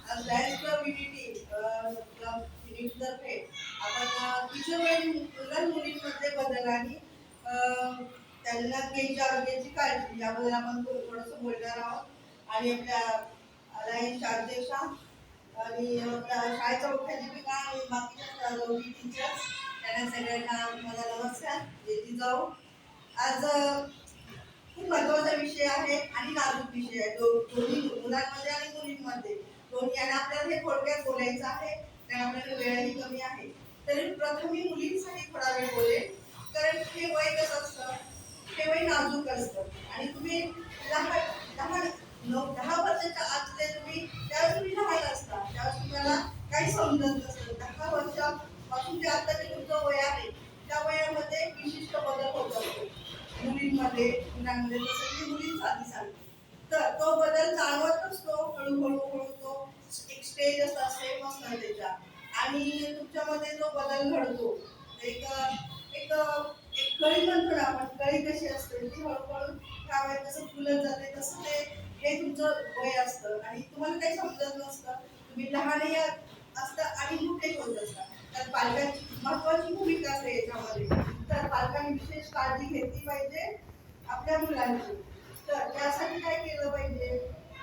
Lions club unity club युनिटीतर्फे आपण किशोरवयीन मुलांमुलींमध्ये बदल आणि त्यांना त्यांच्या आरोग्याची काळजी याबद्दल आपण थोडंसं बोलणार आहोत. आणि आपल्या लायन्सच्या अध्यक्षा आणि आपल्या शाळेच्या मुख्याध्यापिका आणि बाकीच्या दोन्ही टीचर्स त्यांना सगळ्यांना मला नमस्कार देती जाऊ. आज खूप महत्वाचा विषय आहे आणि नाजूक विषय आहे दोन्ही मुलांमध्ये आणि मुलींमध्ये दोन्ही. आणि आपल्याला हे थोडक्यात बोलायचं आहे कारण आपल्याला वेळही कमी आहे. तरी प्रथम मी मुलींसाठी थोडा वेळ बोलेल कारण हे वय कसं असतं, हे वय नाजूक असतं आणि तुम्ही लहान 10 वर्षाच्या आतले त्यावेळेस तुम्ही लहान असता, त्यावेळेस तुम्हाला काही समजत नसतं. 10 वर्षापासून जे आताचे तुमचं वय आहे त्या वयामध्ये विशिष्ट बदल होत असतो मुलींमध्ये मुलांमध्ये, जसं की मुलींचा आधी सांगते. तर तो बदल जाणवत असतो हळूहळू तो एक स्टेज असतात, स्टेप असतात त्याच्या आणि तुमच्यामध्ये जो बदल घडतो एक एक एक कळी म्हणतो ना आपण, कळी कशी असते ती हळूहळू त्या वयात कसं फुलत जाते तसं ते हे तुमचं वय असतं आणि तुम्हाला काही समजत नसतं. तुम्ही लहानही असता आणि मोठे होत असता. तर पालकांची महत्वाची भूमिका असते याच्यामध्ये. तर पालकांनी विशेष काळजी घेतली पाहिजे आपल्या मुलांची. तर त्यासाठी काय केलं पाहिजे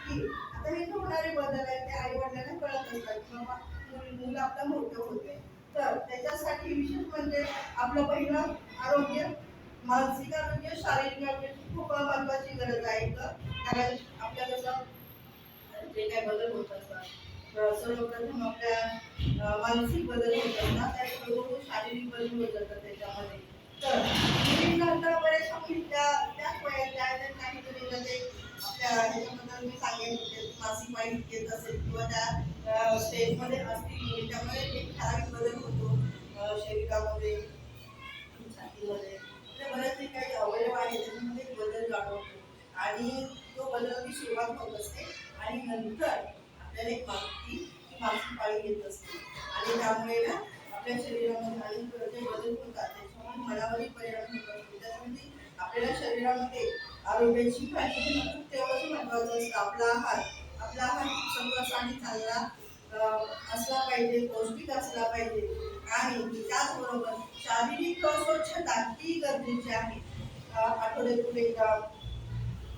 की आता हे होणारे बदल आहेत ते आई वडिलांना कळत असतात की बाबा मुलं आपलं मोठं होते. तर त्याच्यासाठी विशेष म्हणजे आपलं पहिलं आरोग्य, मानसिक आरोग्य, शारीरिक आरोग्याची खूप महत्वाची गरज आहे. कारण आपल्या कसं जे काय बदल होत असतात सर्वप्रथम आपल्या मानसिक बदल होत असतात आणि हळूहळू शारीरिक बदल होत जातात त्याच्यामध्ये. तर मुलींना आता बऱ्याचशा मुली त्याच वयातल्या आहेत, काही मुलींना ते आपल्या ह्याच्याबद्दल मी सांगेन मासिक पाळी येत असेल किंवा त्या स्टेजमध्ये असतील त्यामुळे एक ठराविक बदल होतो शरीरामध्ये, छातीमध्ये, बरेच काही अवयव आहेत त्याच्यामध्ये बदल जाणवतो आणि तो बदलाची सुरुवात होत असते आणि नंतर आपल्याला एक मासिक पाळी येत असते आणि त्यामुळे ना आपल्या शरीरामध्ये आणि जे बदल होतात त्याच्यामुळे मनावरही परिणाम होत असतो. त्यासाठी आपल्याला शरीरामध्ये आरोग्याची काळजी घेणं खूप तेवढंच महत्वाचं असतं. आपला आहार सकस आणि चांगला असला पाहिजे, पौष्टिक असला पाहिजे आणि त्याचबरोबर शारीरिक स्वच्छता ही गरजेची आहे. आठवड्यातून एकदा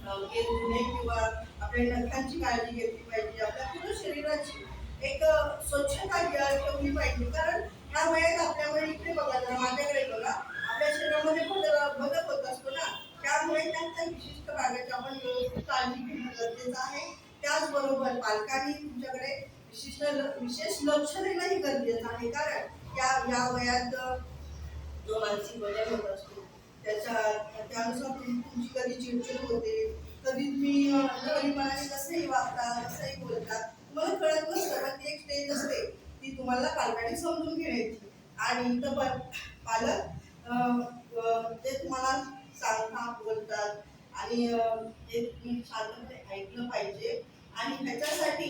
केस धुणे किंवा आपल्या नखांची काळजी घेतली पाहिजे, आपल्या पूर्ण शरीराची एक स्वच्छता ठेवली पाहिजे. कारण ह्या वयात आपल्याकडे इकडे बघा ना माझ्याकडे बघा आपल्या शरीरामध्ये बदल होत असतो ना, त्यामुळे त्या विशिष्ट भागाची आपण व्यवस्थित काळजी घेणं गरजेचं आहे. त्याचबरोबर पालकांनी तुमच्याकडे विशेष लक्ष देणंही गरजेचं आहे. कारण या वयात जो मानसिक बदल होत असतो त्यानुसार तुमची कधी चिडचिड होते, कधी तुम्ही लहरीपणाने कसंही वागता कसंही बोलता तुम्हाला कळत नसतं. पण ती एक स्टेज असते ती तुम्हाला पालकांनी समजून घेण्याची आणि तर पालक ते तुम्हाला सांगतात बोलतात आणि ते तुम्ही शांतपणे ऐकलं पाहिजे. आणि ह्याच्यासाठी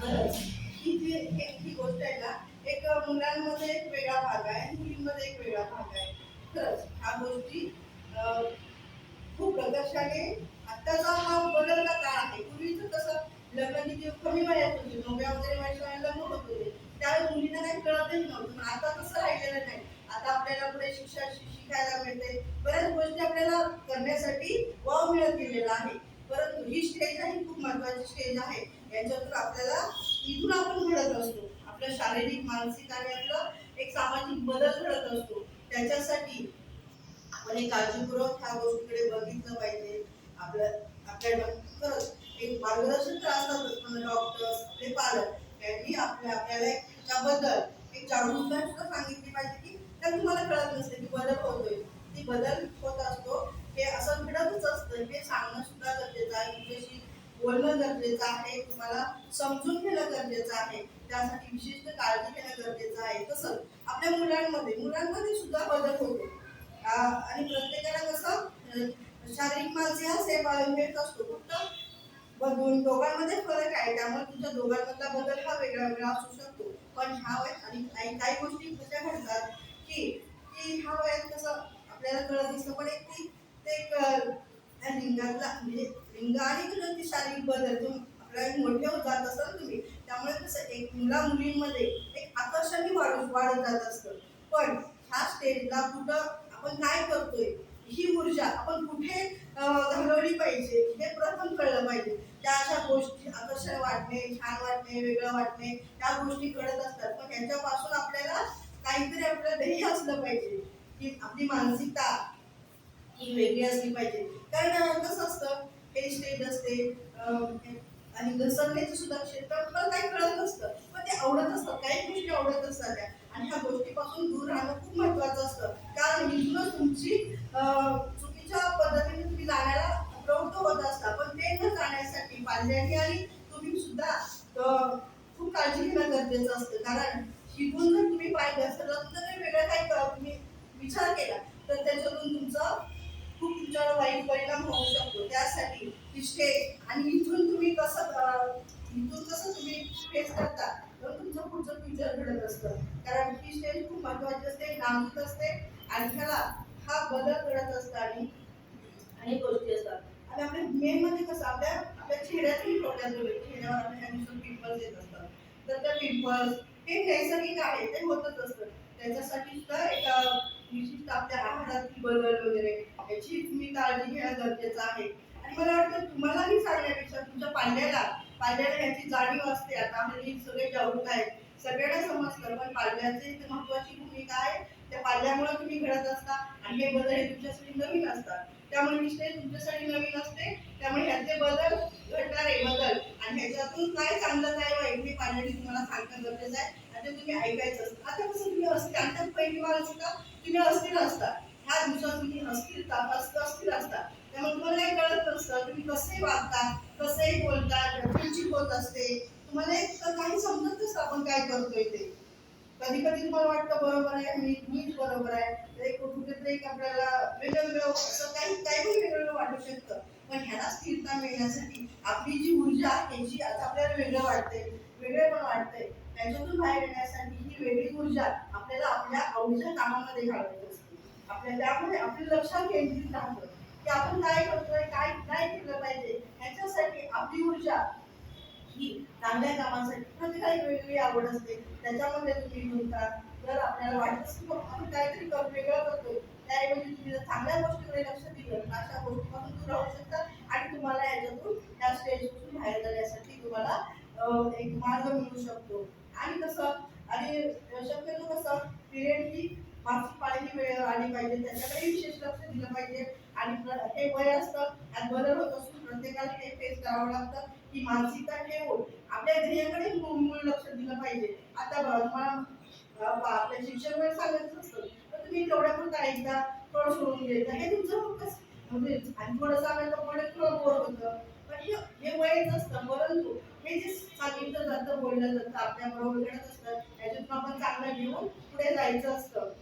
खरंच ही गोष्ट आहे ना, एक मुलांमध्ये एक वेगळा भाग आहे आणि मुलींमध्ये एक वेगळा भाग आहे. खरंच ह्या गोष्टी खूप प्रकर्षाने आत्ताचा हा बदलता काळ आहे. पूर्वीचं कसं लग्न किती कमी वयात होते, 9व्या वगैरे वर्षाला लग्न होत होते, त्यावेळेस मुलींना काही कळतही नव्हतं. पण आता तसं राहिलेलं नाही. आता आपल्याला पुढे शिकायला मिळते, बऱ्याच गोष्टी आपल्याला करण्यासाठी वाव मिळत गेलेला आहे. परंतु ही स्टेज ही खूप महत्वाची स्टेज आहे. याच्यातून आपल्याला इथून आपण घडत असतो, आपलं शारीरिक मानसिक आणि आपलं एक सामाजिक बदल घडत असतो. त्याच्यासाठी आपण एक काळजीपूर्वक ह्या गोष्टीकडे बघितलं पाहिजे. आपल्या खरंच एक मार्गदर्शन तर असतातच, पण डॉक्टर्स आपले पालक यांनी आपल्याला त्याबद्दल एक जागरूकता सुद्धा सांगितली पाहिजे की त्या तुम्हाला कळत नसते की बदल होतोय, ती बदल होत असतो, हे असं घडतच असतं. हे सांगणं सुद्धा गरजेचं आहे, तुमच्याशी बोलणं गरजेचं आहे, तुम्हाला समजून घेणं गरजेचं आहे. त्यासाठी विशिष्ट काळजी घेणं गरजेचं आहे. तसंच आपल्या मुलांमध्ये सुद्धा बदल होतो आणि प्रत्येकाला कसं शारीरिक मानसिक हा सेम हेच असतो, फक्त बघून दोघांमध्ये फरक आहे. त्यामुळे तुमच्या दोघांमधला बदल हा वेगळा वेगळा असू शकतो. पण ह्या वयात आणि काही गोष्टी कशा घडतात की की ह्या वयात कसं आपल्याला कळत दिसतं, पण एक ते एक त्या लिंगातला म्हणजे लिंग आणि ती शारीरिक बदल आपल्याला मोठे होत जात असतात तुम्ही मुला मुलींमध्ये एक आकर्षणही वाढत जात असतं. पण ह्या स्टेजला कुठं आपण काय करतोय, ही ऊर्जा आपण कुठे घालवली पाहिजे हे प्रथम कळलं पाहिजे. त्या अशा गोष्टी आकर्षण वाटणे, छान वाटणे, वेगळं वाटणे, त्या गोष्टी घडत असतात. पण ह्याच्यापासून आपल्याला काहीतरी आपलं ध्येय असलं पाहिजे की आपली मानसिकता ही वेगळी असली पाहिजे. कारण कसं असतं, हे स्टेज असते आणि घसरण्याचं सुद्धा क्षेत्र मला काही कळत नसतं, पण ते आवडत असतात, काही गोष्टी आवडत असतात त्या. आणि ह्या गोष्टीपासून दूर राहणं खूप महत्वाचं असतं. कारण इथूनच तुमची चुकीच्या पद्धतीने तुम्ही जाण्याला प्रवृत्त होत असता. पण ते न जाण्यासाठी पालकांनी आणि तुम्ही सुद्धा खूप काळजी घेणं गरजेचं असतं. कारण शिकून जर तुम्ही पाय घसरला तर वेगळं काही तुम्ही विचार केला तर त्याच्यातून तुमचं खूप तुमच्यावर वाईट परिणाम होऊ शकतो. त्यासाठी तिथे आणि इथून कसं तुम्ही फेस करता तर तुमचं पुढचं फ्युचर घडत असतं. कारण ही स्टेज खूप महत्वाची असते, नाजूक असते आणि ह्याला हा बदल घडत असतो आणि अनेक गोष्टी असतात. आणि आपल्या मेन म्हणजे कसं आपल्या चेहऱ्यातही प्रॉब्लेम होतो. चेहऱ्यावर आपल्या पिंपल्स येत असतात. तर त्या पिंपल्स हे नैसर्गिक आहे, ते होतच असतं. त्याच्यासाठी सुद्धा एक विशिष्ट आपल्या आहारातील बदल वगैरे याची तुम्ही काळजी घेणं गरजेचं आहे. आणि मला वाटतं तुम्हाला मी सांगण्यापेक्षा तुमच्या पाल्याला याची जाणीव असते. आता हल्ली सगळे जागरूक आहेत, सगळ्यांना समजतं. पण पाल्याची इथे महत्वाची भूमिका आहे. त्या पाल्यामुळे तुम्ही घडत असता आणि हे बदल हे तुमच्यासाठी नवीन असतात. त्यामुळे निश्चित तुमच्यासाठी नवीन असते. त्यामुळे ह्याचे बदल घडणारे बदल आणि ह्याच्यातून काय चांगलं काय वाईट हे पाल्याने तुम्हाला सांगणं गरजेचं आहे. आणि ते तुम्ही ऐकायचं असतं. आता कसं तुम्ही असते आता पहिली वार असता तुम्ही अस्थिर असता. ह्या दिवसात तुम्ही अस्थिर असता. त्यामुळे तुम्हाला काही कळत नसतं. तुम्ही कसे वागता, कसेही बोलता, चिडचिड होत असते. तुम्हाला काही समजत नसतं आपण काय करतोय ते. कधी कधी तुम्हाला वाटतं बरोबर आहे, मीच बरोबर आहे. कुठेतरी एक आपल्याला वेगळं असं काही वेगळं वाटू शकतं. पण ह्याला स्थिरता मिळण्यासाठी आपली जी ऊर्जा आहे जी आता आपल्याला वेगळं वाटते, वेगळे पण वाटते, त्याच्यातून बाहेर येण्यासाठी ही वेगळी ऊर्जा आपल्याला आपल्या आवडीच्या कामामध्ये घालवायची असते. त्यामुळे आपलं लक्ष केंद्रित राहतं की आपण काय करतोय, काय नाही केलं पाहिजे. ह्याच्यासाठी आपली ऊर्जा ही चांगल्या कामासाठी प्रत्येकाला वेगवेगळी आवड असते. त्याच्यामध्ये तुम्ही गुंता. जर आपल्याला वाटत असेल की आपण काहीतरी वेगळं करतोय, त्याऐवजी तुम्ही जर चांगल्या गोष्टीकडे लक्ष दिलं तर अशा गोष्टीपासून दूर राहू शकता आणि तुम्हाला याच्यातून त्या स्टेजपासून बाहेर जाण्यासाठी तुम्हाला एक मार्ग मिळू शकतो. आणि कसं आणि शक्यतो कसं पिरियडची मासिक पाळी वेळ आली पाहिजे, त्याच्याकडे विशेष लक्ष दिलं पाहिजे. आणि हे वय असतं आणि बदल होत असून प्रत्येकाला हे फेस करावं लागतं की मानसिकता ठेवून आपल्या ध्येयाकडे मूळ लक्ष दिलं पाहिजे. आता तुम्हाला आपल्या शिक्षण वेळ सांगायचं असतं तर तुम्ही तेवढ्यापुरता एकदा थोडं सोडून द्यायचं, हे तुमचं फक्त म्हणजे आणि थोडं सांगायचं पुढे थोडं बोर होतं. पण हे वयच असतं. परंतु हे जे सांगितलं जातं, बोललं जातं, आपल्या बरोबर घडत असतं, त्याच्यातून आपण चांगलं घेऊन पुढे जायचं असतं.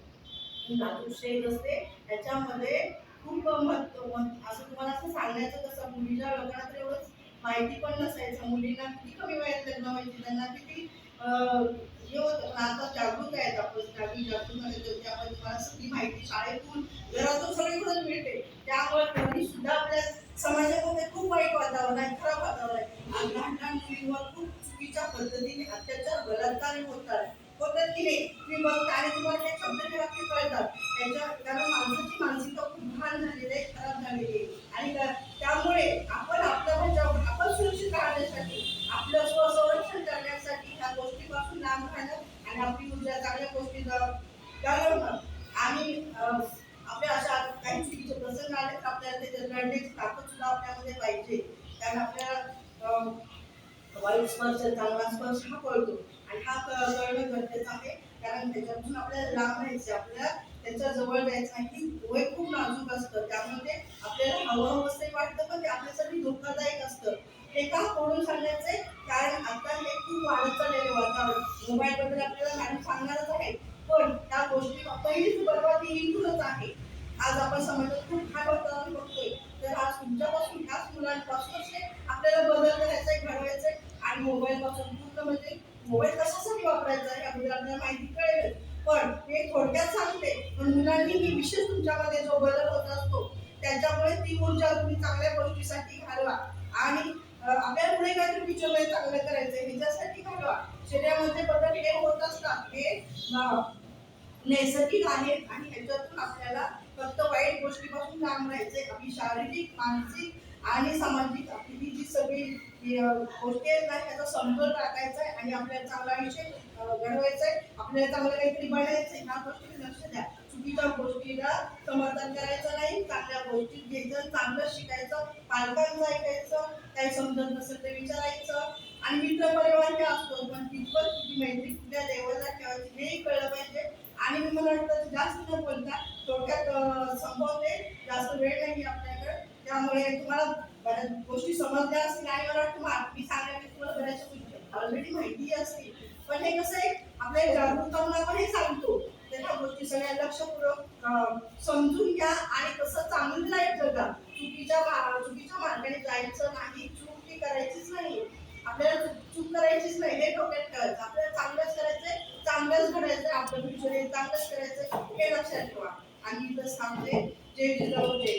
नातूशेक असते त्याच्यामध्ये खूप असं तुम्हाला असं सांगण्याचं कसं मुलीच्या लोकांना तर एवढंच माहिती पण नसायचं. मुलींना किती कमी वयात लग्न व्हायची, त्यांना किती हे होतं. पण आता जागरूक आहेत आपण, जागरूक आहे त्यामुळे तुम्हाला सगळी माहिती शाळेतून घरातून सगळीकडे मिळते. त्यामुळे घरी सुद्धा आपल्या समाजामध्ये खूप वाईट वातावरण आहे, खराब वातावरण आहे. आज लहान लहान मुलींवर खूप चुकीच्या पद्धतीने अत्याचार बलात्कार होतात की नाही तुम्ही बघता आणि तुम्हाला ते शब्दाचे वाक्य कळतात. कारण माणसाची मानसिकता खूप घाण झालेली आहे, खराब झालेली आहे. आणि त्यामुळे आपण आपण सुरक्षित राहण्यासाठी आपलं स्वसंरक्षण करण्यासाठी ह्या गोष्टीपासून लांब राहणं आणि आपली ऊर्जा चांगल्या गोष्टी घालवणं आणि आपल्या अशा काही चुकीचे प्रसंग आले तर आपल्याला त्याच्यात लढण्याची ताकद सुद्धा आपल्यामध्ये पाहिजे. कारण आपल्याला वाईट स्पर्श चांगला स्पर्श हा कळतो आणि हा कळणं गरजेचं आहे. कारण त्याच्यापासून आपल्याला लांब राहायचे, आपल्याला त्याच्या जवळ जायचं नाही. वय खूप नाजूक असतं, त्यामध्ये आपल्याला हवं असंही वाटतं पण ते आपल्यासाठी धोकादायक असतं. ते का कोणून सांगायचंय, कारण आता हे खूप वाढत चाललेले वातावरण. मोबाईल बद्दल आपल्याला मॅडम सांगणारच आहे, पण त्या गोष्टी पहिलीच बरोबर इथूनच आहे. आज आपण समाजात खूप घाण वातावरण बघतोय, तर आज तुमच्यापासून ह्याच मुलांपासूनच आपल्याला बदल करायचा घडवायचा आणि मोबाईल पासून पूर्ण म्हणजे मोबाईल कशासाठी वापरायचा आहे याबद्दल आपल्याला माहिती कळेल. पण हे थोडक्यात सांगते, पण मुलांनी ही विशेष तुमच्यामध्ये जो बदल होत असतो त्याच्यामुळे ती ऊर्जा तुम्ही चांगल्या गोष्टीसाठी घालवा आणि आपल्याला पुढे काहीतरी विचार चांगलं करायचं ह्याच्यासाठी घालवा. शरीरामध्ये नैसर्गिक आहेत आणि ह्याच्यातून आपल्याला फक्त वाईट गोष्टीपासून लांब राहायचंय. आपली शारीरिक, मानसिक आणि सामाजिक आपली ही जी सगळी गोष्टी आहेत ना त्याचा समतोल राखायचा आहे आणि आपल्याला चांगला आयुष्य घडवायचं आहे. आपल्याला चांगलं काहीतरी बनायचंय. ह्या गोष्टी लक्ष द्या. चुकीच्या गोष्टीला समर्थन करायचं नाही, चांगल्या गोष्टी घ्यायचं, चांगलं शिकायचं, पालकांचं ऐकायचं, काही समजत नसेल ते विचारायचं आणि मित्र परिवार हे असतो पण तिथपर तुझी मैत्री कुठल्या लेवलला ठेवायची हेही कळलं पाहिजे. आणि मी मला वाटतं जास्त न बोलता थोडक्यात संपवते, जास्त वेळ नाही आपल्याकडे, त्यामुळे तुम्हाला बऱ्याच गोष्टी समजल्या असतील आणि मला वाटतं मी सांगण्याची तुम्हाला बऱ्याचशा गोष्टी ऑलरेडी माहिती असतील. पण हे कसं आहे आपल्या जागरूकतामुळे आपण हे सांगतो त्या गोष्टी सगळ्या लक्षपूर्वक समजून घ्या आणि कसं चांगलं लाईफ जगा. चुकीच्या मार्गाने जायचं नाही, चूक ही करायचीच नाही, आपल्याला चूक करायचीच नाही हे डोक्यात ठेवायचं. आपल्याला चांगलंच करायचंय, चांगलंच घडायचंय, आपलं फ्युचर हे चांगलंच करायचंय हे लक्षात ठेवा. आणि इथं सांगते जय जिजाऊ जय